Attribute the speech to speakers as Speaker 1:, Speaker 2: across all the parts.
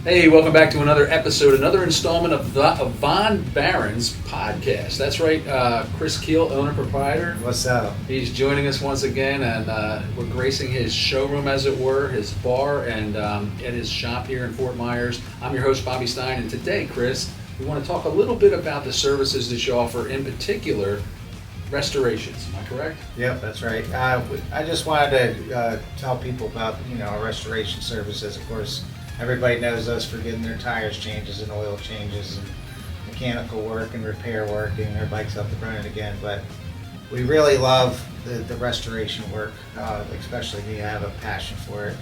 Speaker 1: Hey, welcome back to another episode, another installment of Von Barron's podcast. That's right, Chris Keel, owner proprietor.
Speaker 2: What's up?
Speaker 1: He's joining us once again, and we're gracing his showroom, as it were, his bar, and at his shop here in Fort Myers. I'm your host, Bobby Stein, and today, Chris, we want to talk a little bit about the services that you offer, in particular, restorations. Am I correct?
Speaker 2: Yep, that's right. I just wanted to tell people about our restoration services. Of course, everybody knows us for getting their tires changes and oil changes and mechanical work and repair work, getting their bikes up and running again. But we really love the restoration work, especially me. I have a passion for it.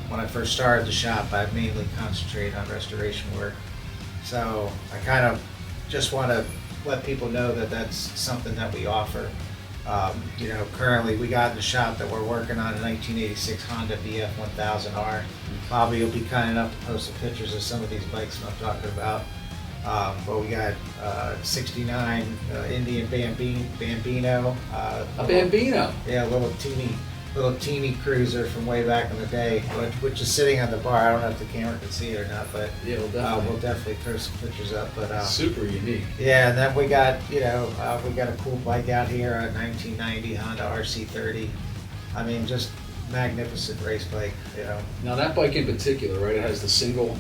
Speaker 2: When I first started the shop, I mainly concentrated on restoration work. So I kind of just want to let people know that that's something that we offer. Currently we got in the shop that we're working on a 1986 Honda BF 1000R. Bobby will be kind enough to post some pictures of some of these bikes that I'm talking about. But we got 69 Indian Bambino.
Speaker 1: A Bambino?
Speaker 2: Yeah, a little teeny cruiser from way back in the day, which is sitting on the bar. I don't know if the camera can see it or not, but
Speaker 1: Yeah,
Speaker 2: we'll definitely throw some pictures up. But
Speaker 1: super unique.
Speaker 2: yeah, and then we got we got a cool bike out here, a 1990 Honda RC30. I mean, just magnificent race bike.
Speaker 1: Now that bike in particular, right? It has the single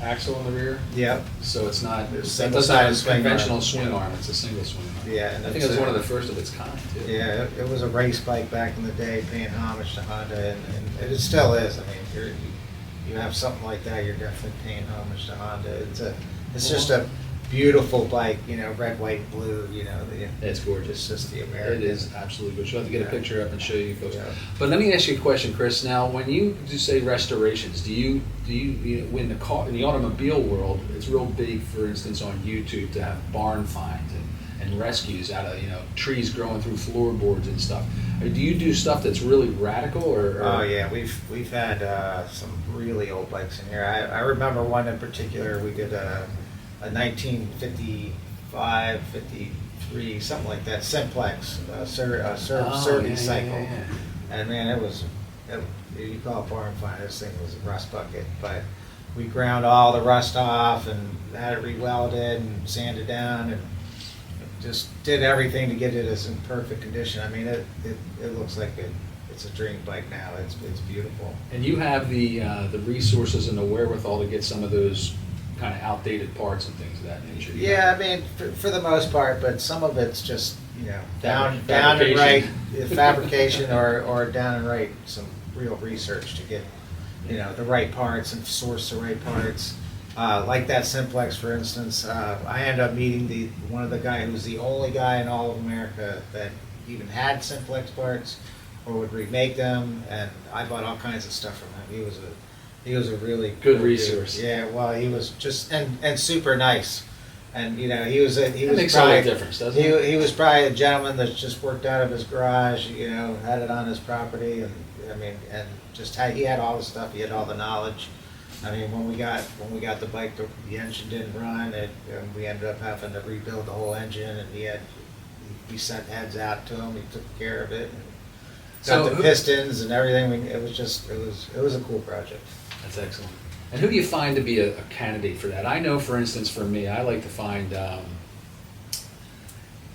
Speaker 1: axle in the rear.
Speaker 2: Yep.
Speaker 1: So it's not. It
Speaker 2: Single
Speaker 1: doesn't have a
Speaker 2: sided swing
Speaker 1: conventional
Speaker 2: arm.
Speaker 1: swing arm. It's a single swing arm.
Speaker 2: Yeah, and
Speaker 1: I think
Speaker 2: it's
Speaker 1: it's one of the first of its kind too.
Speaker 2: Yeah, it was a race bike back in the day, paying homage to Honda, and it still is. I mean, you have something like that, you're definitely paying homage to Honda. It's just a beautiful bike, red, white, and blue.
Speaker 1: It's gorgeous.
Speaker 2: It's just the American.
Speaker 1: It is absolutely good. You'll have to get a picture up and show you folks.
Speaker 2: Yeah.
Speaker 1: But let me ask you a question, Chris. Now, when you do say restorations, do you when the car in the automobile world, it's real big, for instance, on YouTube to have barn finds and rescues out of trees growing through floorboards and stuff. Do you do stuff that's really radical or?
Speaker 2: Oh yeah, we've had some really old bikes in here. I remember one in particular. We did a 1955, 53, something like that, Simplex Survey cycle.
Speaker 1: Yeah.
Speaker 2: And man, you call it barn find, this thing was a rust bucket. But we ground all the rust off and had it re-welded and sanded down and just did everything to get it as in perfect condition. I mean, it looks like it's a dream bike now. It's beautiful.
Speaker 1: And you have the resources and the wherewithal to get some of those kind of outdated parts and things of that nature.
Speaker 2: Yeah, I mean, for the most part, but some of it's just down and
Speaker 1: Fabrication.
Speaker 2: right fabrication or down and right some real research to get the right parts and source the right parts. Like that Simplex, for instance, I ended up meeting one of the guy who was the only guy in all of America that even had Simplex parts or would remake them, and I bought all kinds of stuff from him. He was a really
Speaker 1: Good
Speaker 2: cool
Speaker 1: resource.
Speaker 2: dude. Yeah, well, he was just and super nice, and he was
Speaker 1: That
Speaker 2: was
Speaker 1: makes all
Speaker 2: probably
Speaker 1: the difference, doesn't it?
Speaker 2: he was probably a gentleman that's just worked out of his garage, had it on his property, and I mean, and just he had all the stuff, he had all the knowledge. I mean, when we got the bike, the engine didn't run, and we ended up having to rebuild the whole engine, and we sent heads out to him, he took care of it, and got the pistons and everything. It was a cool project.
Speaker 1: That's excellent. And who do you find to be a candidate for that? I know, for instance, for me, I like to find,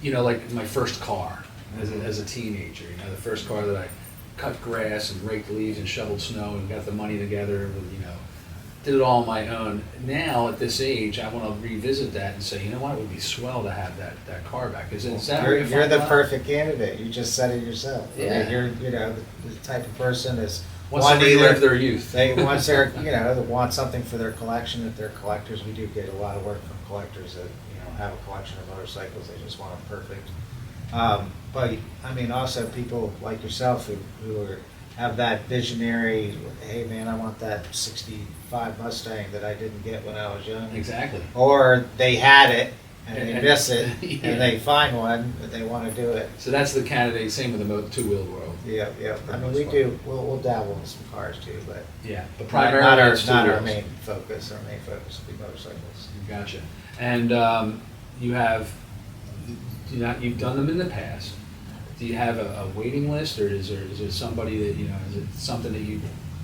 Speaker 1: like my first car as a teenager. The first car that I cut grass and raked leaves and shoveled snow and got the money together, did it all on my own. Now, at this age, I want to revisit that and say, it would be swell to have that car back. Is that
Speaker 2: You're the perfect candidate. You just said it yourself.
Speaker 1: Yeah.
Speaker 2: I mean, you're the type of person is
Speaker 1: Wants to relive their youth.
Speaker 2: They want they want something for their collection. If they're collectors, we do get a lot of work from collectors that have a collection of motorcycles. They just want them perfect. But I mean, also people like yourself who have that visionary. Hey man, I want that '65 Mustang that I didn't get when I was young.
Speaker 1: Exactly.
Speaker 2: Or they had it and they miss it,
Speaker 1: Yeah.
Speaker 2: and they find one, but they want to do it.
Speaker 1: So that's the candidate. Same with the two-wheel world.
Speaker 2: Yeah. I mean, we do. We'll dabble in some cars too, but
Speaker 1: Yeah, but
Speaker 2: not
Speaker 1: primarily it's
Speaker 2: not our
Speaker 1: two-wheels.
Speaker 2: main focus. Our main focus will be motorcycles.
Speaker 1: Gotcha. And you've done them in the past. Do you have a waiting list, or is there somebody that is it something that you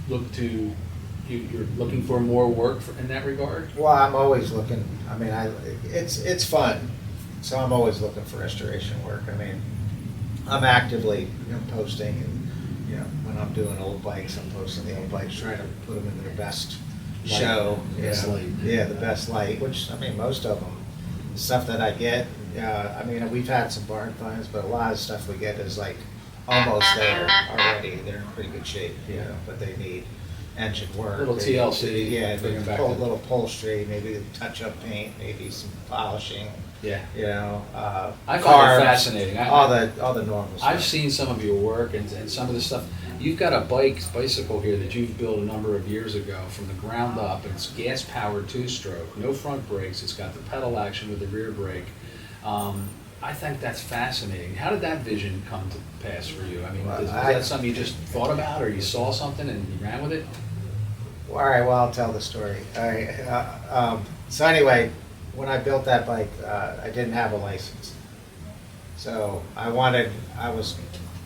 Speaker 1: look to you're looking for more work in that regard?
Speaker 2: Well, I'm always looking, I mean, it's fun, so I'm always looking for restoration work. I mean, I'm actively, posting, and, when I'm doing old bikes, I'm posting the old bikes, trying to put them in their best
Speaker 1: Light.
Speaker 2: show.
Speaker 1: Best light.
Speaker 2: Yeah, the best light, which, I mean, most of them, the stuff that I get, I mean, we've had some barn finds, but a lot of stuff we get is like almost there already. They're in pretty good shape, but they need engine work.
Speaker 1: Little
Speaker 2: They-
Speaker 1: TLC,
Speaker 2: Yeah,
Speaker 1: bring
Speaker 2: they
Speaker 1: them back
Speaker 2: pull a
Speaker 1: to-
Speaker 2: little upholstery, maybe touch-up paint, maybe some polishing,
Speaker 1: Yeah. I find
Speaker 2: carbs,
Speaker 1: it fascinating.
Speaker 2: all the normal stuff.
Speaker 1: I've seen some of your work and some of the stuff. You've got a bicycle here that you've built a number of years ago from the ground up. It's gas-powered two-stroke, no front brakes. It's got the pedal action with the rear brake. I think that's fascinating. How did that vision come to pass for you? I mean,
Speaker 2: Well,
Speaker 1: was that something you just thought about, or you saw something and you ran with it?
Speaker 2: All right, well, I'll tell the story. All right, so anyway, when I built that bike, I didn't have a license. So I was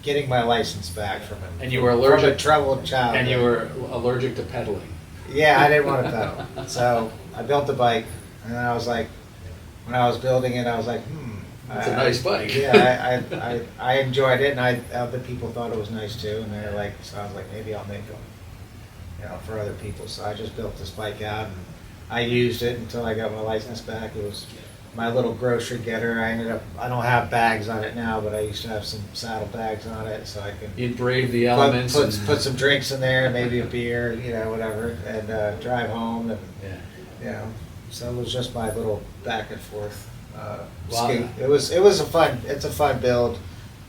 Speaker 2: getting my license back from a,
Speaker 1: And you were
Speaker 2: from a
Speaker 1: allergic,
Speaker 2: troubled child.
Speaker 1: and you were allergic to pedaling.
Speaker 2: Yeah, I didn't want to pedal. So I built the bike, and I was like, when I was building it, I was like,
Speaker 1: It's a nice bike.
Speaker 2: Yeah, I enjoyed it, and other people thought it was nice too, and they're like, so I was like, maybe I'll make them, for other people. So I just built this bike out, and I used it until I got my license back. It was my little grocery getter. I don't have bags on it now, but I used to have some saddle bags on it, so I can
Speaker 1: You'd brave the elements.
Speaker 2: put some drinks in there, maybe a beer, whatever, and drive home, and
Speaker 1: Yeah.
Speaker 2: so it was just my little back and forth.
Speaker 1: Wow.
Speaker 2: Skate. It's a fun build,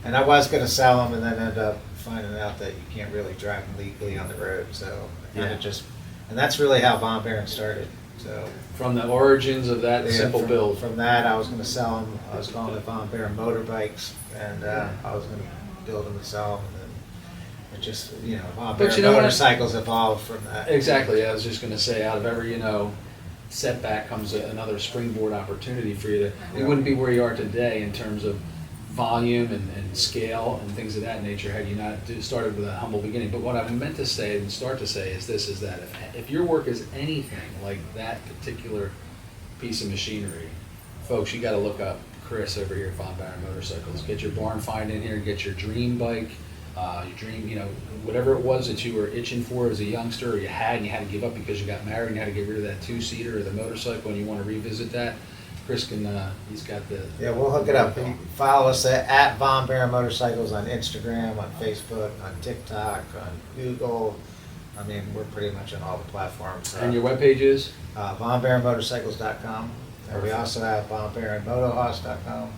Speaker 2: and I was gonna sell them, and then end up finding out that you can't really drive them legally on the road. So and that's really how Von Baron started. So
Speaker 1: From the origins of that simple
Speaker 2: from,
Speaker 1: build.
Speaker 2: From that, I was gonna sell them. I was calling it Von Baron motorbikes, and I was gonna build them and sell them. And then it just, Von Baron motorcycles evolved from that.
Speaker 1: Exactly. I was just going to say, out of every setback comes another springboard opportunity for you. You wouldn't be where you are today in terms of volume and scale and things of that nature had you not started with a humble beginning. But what I meant to say and start to say is that if your work is anything like that particular piece of machinery, folks, you got to look up Chris over here at Von Baron Motorcycles. Get your barn find in here, get your dream bike, your dream, whatever it was that you were itching for as a youngster, or you had and you had to give up because you got married and you had to get rid of that two-seater or the motorcycle, and you want to revisit that. Chris can, he's got the...
Speaker 2: Yeah, we'll hook it up. You can follow us at Von Baron Motorcycles on Instagram, on Facebook, on TikTok, on Google. I mean, we're pretty much on all the platforms.
Speaker 1: And your webpage is?
Speaker 2: VonBaronMotorcycles.com. And we also have VonBaronMotohaus.com.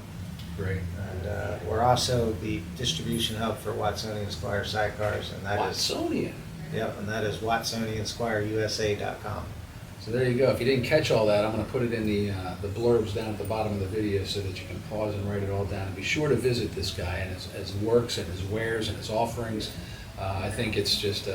Speaker 1: Great.
Speaker 2: And we're also the distribution hub for Watsonian Squire sidecars, and that is
Speaker 1: Watsonian.
Speaker 2: and that is WatsonianSquireUSA.com.
Speaker 1: So there you go. If you didn't catch all that, I'm going to put it in the blurbs down at the bottom of the video so that you can pause and write it all down. And be sure to visit this guy and his works and his wares and his offerings. I think it's just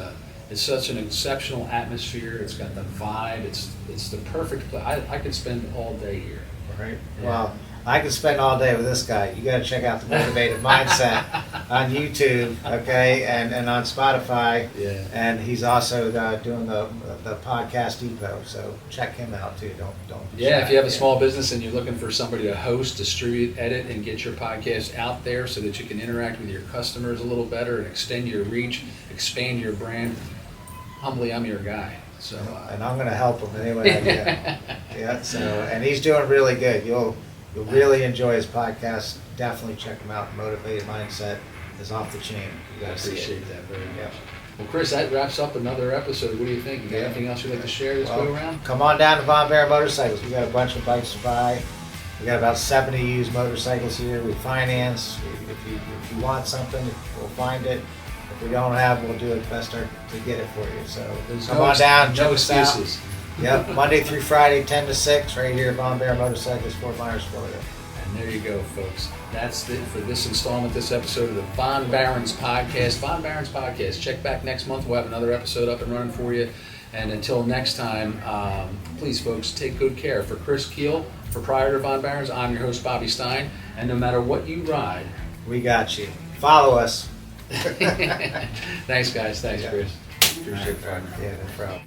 Speaker 1: it's such an exceptional atmosphere. It's got the vibe. It's the perfect place. I could spend all day here.
Speaker 2: Right.
Speaker 1: Yeah.
Speaker 2: Well, I could spend all day with this guy. You got to check out the Motivated Mindset on YouTube, okay, and on Spotify.
Speaker 1: Yeah.
Speaker 2: And he's also doing the podcast depot. So check him out too. Don't. Be
Speaker 1: Yeah,
Speaker 2: shy.
Speaker 1: if you have a small business and you're looking for somebody to host, distribute, edit, and get your podcast out there so that you can interact with your customers a little better and extend your reach, expand your brand, humbly, I'm your guy. So.
Speaker 2: And I'm going to help him any way I can. Yeah. So, and he's doing really good. You'll really enjoy his podcast. Definitely check him out. Motivated Mindset is off the chain. You
Speaker 1: I
Speaker 2: got to see
Speaker 1: appreciate
Speaker 2: it.
Speaker 1: that very much.
Speaker 2: Yep.
Speaker 1: Well, Chris, that wraps up another episode. What do you think? You got anything else you'd like to share this go around?
Speaker 2: Come on down to Von Baron Motorcycles. We got a bunch of bikes to buy. We got about 70 used motorcycles here. We finance. If you want something, we'll find it. If we don't have, we'll do it best to get it for you. So come on down, check us out.
Speaker 1: excuses.
Speaker 2: Yep, Monday through Friday, 10 to 6, right here at Von Baron Motorcycles, Fort Myers, Florida.
Speaker 1: And there you go, folks. That's it for this installment, this episode of the Von Barons Podcast. Von Barons Podcast. Check back next month. We'll have another episode up and running for you. And until next time, please, folks, take good care. For Chris Keel, proprietor of Von Barons, I'm your host, Bobby Stein. And no matter what you ride,
Speaker 2: We got you. Follow us.
Speaker 1: thanks, guys. Thanks,
Speaker 2: Yeah.
Speaker 1: Chris. Appreciate it.
Speaker 2: Yeah, no problem.